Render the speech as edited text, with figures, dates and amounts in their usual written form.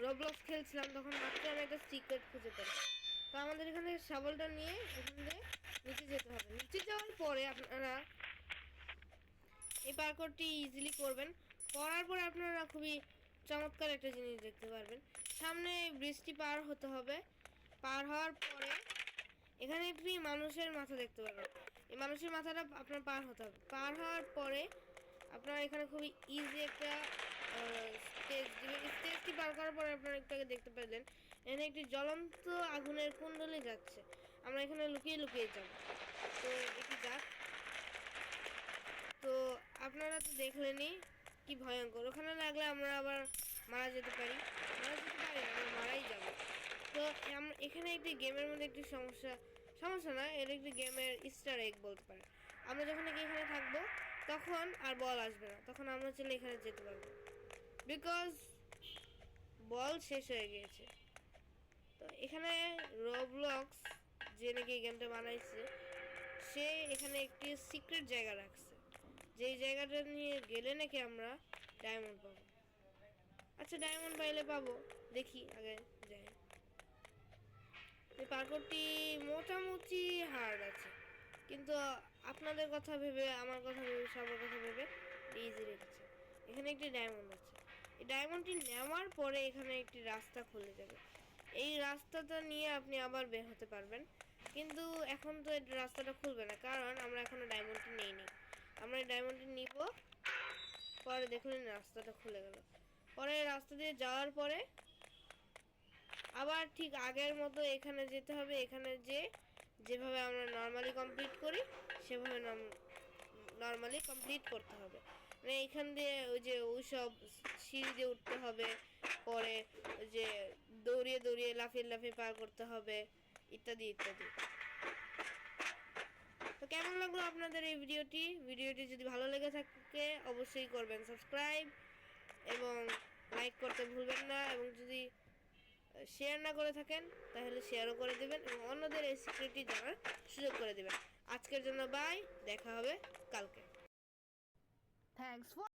রবলক্স খেলছিলাম তখন মাত্র আমি একটা সিক্রেট খুঁজে পাই। তো আমাদের এখানে শাবলটা নিয়ে এখান থেকে নিচে যেতে হবে। নিচে যাওয়ার পরে আপনারা এই পার্করটি ইজিলি করবেন। করার পরে আপনারা খুবই চমৎকার একটা জিনিস দেখতে পারবেন। সামনে ব্রিজটি পার হতে হবে। পার হওয়ার পরে এখানে একটি মানুষের মাথা দেখতে পারবেন। এই মানুষের মাথাটা আপনার পার হতে হবে। পার হওয়ার পরে আপনারা এখানে খুবই ইজি একটা স্টেজ দিবেন। স্টেজটি পার করার পরে আপনারা একটু আগে দেখতে পেলেন এখানে একটি জ্বলন্ত আগুনের কুণ্ডলি যাচ্ছে। আমরা এখানে লুকিয়ে লুকিয়ে যাব। তো এটি যাক। তো আপনারা তো দেখলেনই কি ভয়ঙ্কর। ওখানে লাগলে আমরা আবার মারা যেতে পারি। আমরা মারাই যাব। তো এখানে একটি গেমের মধ্যে একটি সমস্যা না, এর একটি গেমের ইস্টার এগ বলতে পারে। আমরা যখন এখানে থাকবো তখন আর বল আসবে না, তখন আমরা চলে এখানে যেতে পারবো, বিকজ বল শেষ হয়ে গিয়েছে। তো এখানে রবলক্স যে নাকি গেমটা বানাইছে সে এখানে একটি সিক্রেট জায়গা রাখছে, যেই জায়গাটা নিয়ে গেলে নাকি আমরা ডায়মন্ড পাবো। আচ্ছা ডায়মন্ড পাইলে পাবো, দেখি আগে যাই। এই পার্করটি মোটামুটি হার্ড আছে, কিন্তু আপনাদের কথা ভেবে, আমার কথা ভেবে, সবার কথা ভেবে ইজি রেখেছে। এখানে একটি ডায়মন্ড আছে। এই ডায়মন্ডটি নেওয়ার পরে এখানে একটি রাস্তা খুলে যাবে। এই রাস্তাটা নিয়ে আপনি আবার বের হতে পারবেন, কিন্তু এখন তো এই রাস্তাটা খুলবে না, কারণ আমরা এখনো ডায়মন্ডটি নেইনি। আমরা এই ডায়মন্ডটি নিব, পরে দেখলেন রাস্তাটা খুলে গেল। পরে রাস্তা দিয়ে যাওয়ার পরে আবার ঠিক আগের মতো এখানে যেতে হবে। এখানে যেভাবে আমরা নর্মালি কমপ্লিট করি সেভাবে নর্মালি কমপ্লিট করতে হবে। মানে এখান দিয়ে ওই সব সিঁড়ি দিয়ে উঠতে হবে, পরে ওই যে দৌড়িয়ে দৌড়িয়ে লাফিয়ে লাফিয়ে পার করতে হবে, ইত্যাদি ইত্যাদি। তো কেমন লাগলো আপনাদের এই ভিডিওটি যদি ভালো লেগে থাকে অবশ্যই করবেন সাবস্ক্রাইব এবং লাইক করতে ভুলবেন না, এবং যদি শেয়ার না করে থাকেন তাহলে শেয়ারও করে দেবেন এবং অন্যদের এই সিক্রেটটি জানার সুযোগ করে দেবেন। আজকের জন্য বাই, দেখা হবে কালকে। Thanks for